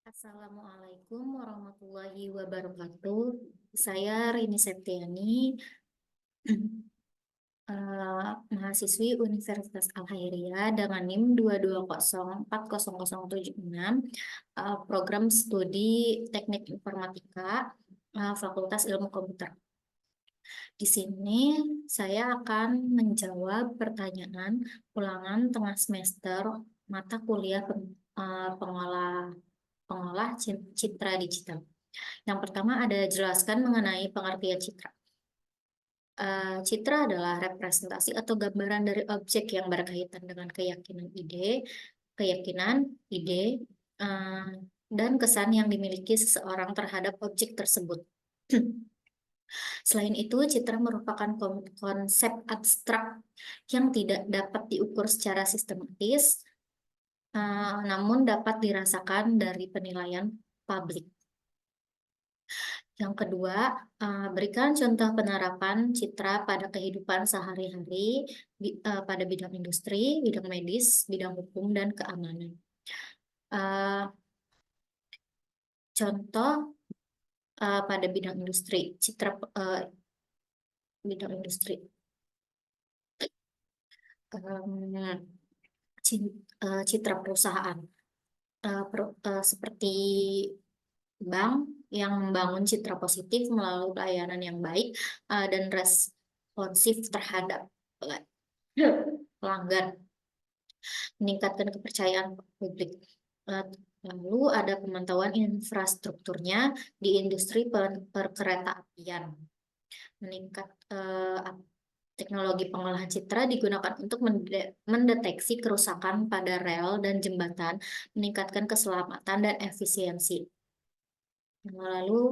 Assalamualaikum warahmatullahi wabarakatuh. Saya Rini Septiani, mahasiswi Universitas Al-Khairiyah dengan NIM 220407076, program studi Teknik Informatika, Fakultas Ilmu Komputer. Di sini saya akan menjawab pertanyaan ulangan tengah semester mata kuliah pengolah citra digital. Yang pertama ada jelaskan mengenai pengertian citra. Citra adalah representasi atau gambaran dari objek yang berkaitan dengan keyakinan, ide, eh, dan kesan yang dimiliki seseorang terhadap objek tersebut. Selain itu, citra merupakan konsep abstrak yang tidak dapat diukur secara sistematis, namun dapat dirasakan dari penilaian publik. Yang kedua, berikan contoh penerapan citra pada kehidupan sehari-hari pada bidang industri, bidang medis, bidang hukum, dan keamanan. Contoh pada bidang industri, bidang industri. Citra perusahaan seperti bank yang membangun citra positif melalui pelayanan yang baik dan responsif terhadap pelanggan, meningkatkan kepercayaan publik. Lalu ada pemantauan infrastrukturnya di industri perkereta apian. Teknologi pengolahan citra digunakan untuk mendeteksi kerusakan pada rel dan jembatan, meningkatkan keselamatan dan efisiensi. Lalu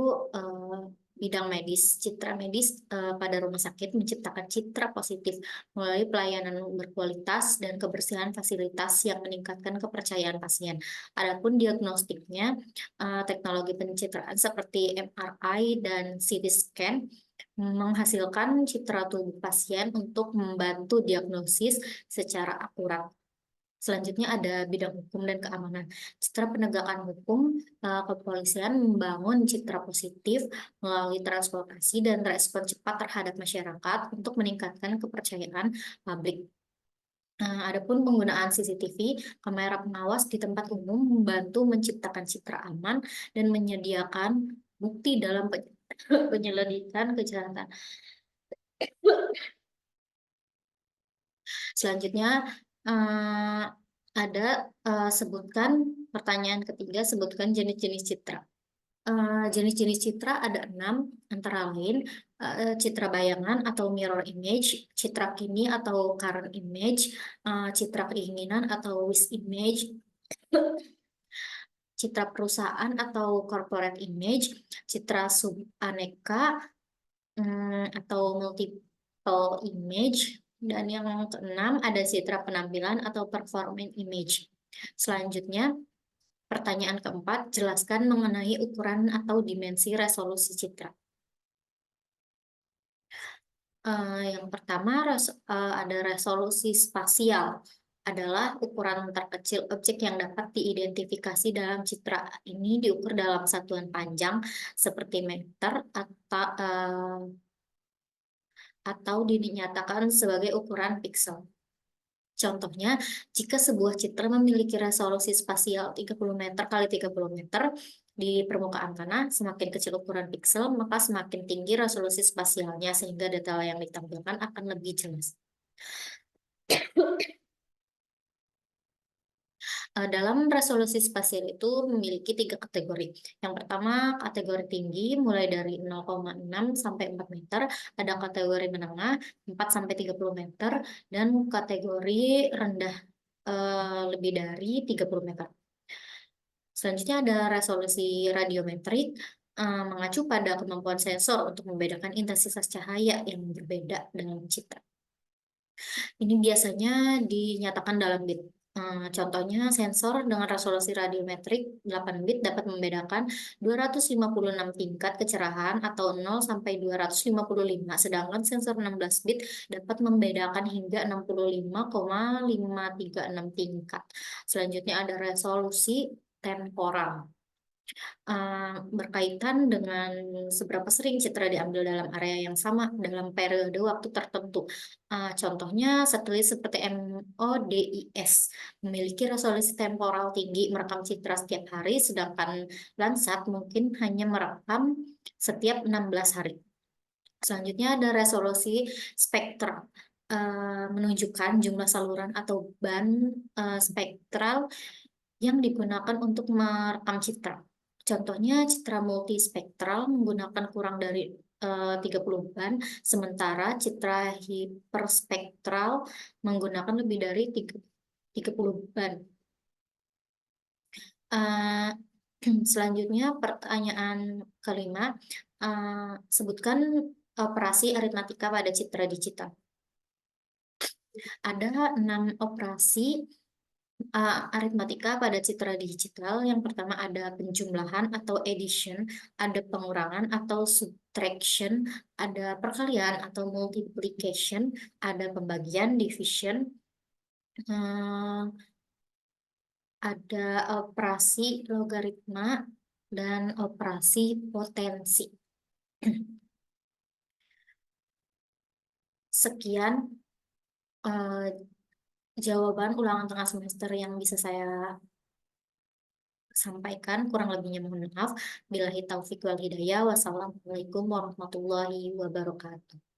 bidang medis, citra medis pada rumah sakit menciptakan citra positif melalui pelayanan berkualitas dan kebersihan fasilitas yang meningkatkan kepercayaan pasien. Adapun diagnostiknya, teknologi pencitraan seperti MRI dan CT scan menghasilkan citra tubuh pasien untuk membantu diagnosis secara akurat. Selanjutnya ada bidang hukum dan keamanan. Citra penegakan hukum, kepolisian membangun citra positif melalui transportasi dan respon cepat terhadap masyarakat untuk meningkatkan kepercayaan publik. Adapun penggunaan CCTV, kamera pengawas di tempat umum membantu menciptakan citra aman dan menyediakan bukti dalam penyelidikan kejahatan. Selanjutnya ada sebutkan pertanyaan ketiga, sebutkan jenis-jenis citra. Jenis-jenis citra ada 6, antara lain citra bayangan atau mirror image, citra kini atau current image, citra keinginan atau wish image, citra perusahaan atau corporate image, citra subaneka atau multiple image, dan yang keenam ada citra penampilan atau performance image. Selanjutnya, pertanyaan keempat, jelaskan mengenai ukuran atau dimensi resolusi citra. Yang pertama ada resolusi spasial, adalah ukuran terkecil objek yang dapat diidentifikasi dalam citra. Ini diukur dalam satuan panjang seperti meter atau dinyatakan sebagai ukuran piksel. Contohnya, jika sebuah citra memiliki resolusi spasial 30 meter kali 30 meter di permukaan tanah, semakin kecil ukuran piksel, maka semakin tinggi resolusi spasialnya, sehingga detail yang ditampilkan akan lebih jelas. Dalam resolusi spasial itu memiliki 3 kategori. Yang pertama, kategori tinggi mulai dari 0,6 sampai 4 meter, ada kategori menengah 4 sampai 30 meter, dan kategori rendah lebih dari 30 meter. Selanjutnya ada resolusi radiometrik, mengacu pada kemampuan sensor untuk membedakan intensitas cahaya yang berbeda dalam citra. Ini biasanya dinyatakan dalam bit. Contohnya sensor dengan resolusi radiometrik 8 bit dapat membedakan 256 tingkat kecerahan atau 0 sampai 255, sedangkan sensor 16 bit dapat membedakan hingga 65,536 tingkat. Selanjutnya ada resolusi temporal. berkaitan dengan seberapa sering citra diambil dalam area yang sama dalam periode waktu tertentu. Contohnya satelit seperti MODIS memiliki resolusi temporal tinggi merekam citra setiap hari, sedangkan Landsat mungkin hanya merekam setiap 16 hari. Selanjutnya ada resolusi spektral, menunjukkan jumlah saluran atau band spektral yang digunakan untuk merekam citra. Contohnya citra multispektral menggunakan kurang dari 30 band, sementara citra hiperspektral menggunakan lebih dari 30 band. Eh, Selanjutnya pertanyaan kelima, sebutkan operasi aritmatika pada citra digital. Ada 6 operasi aritmatika pada citra digital. Yang pertama ada penjumlahan atau addition, ada pengurangan atau subtraction, ada perkalian atau multiplication, ada pembagian division, eh, ada operasi logaritma, dan operasi potensi. Sekian eh, jawaban ulangan tengah semester yang bisa saya sampaikan. Kurang lebihnya mohon maaf. Billahi taufiq wal hidayah. Wassalamualaikum warahmatullahi wabarakatuh.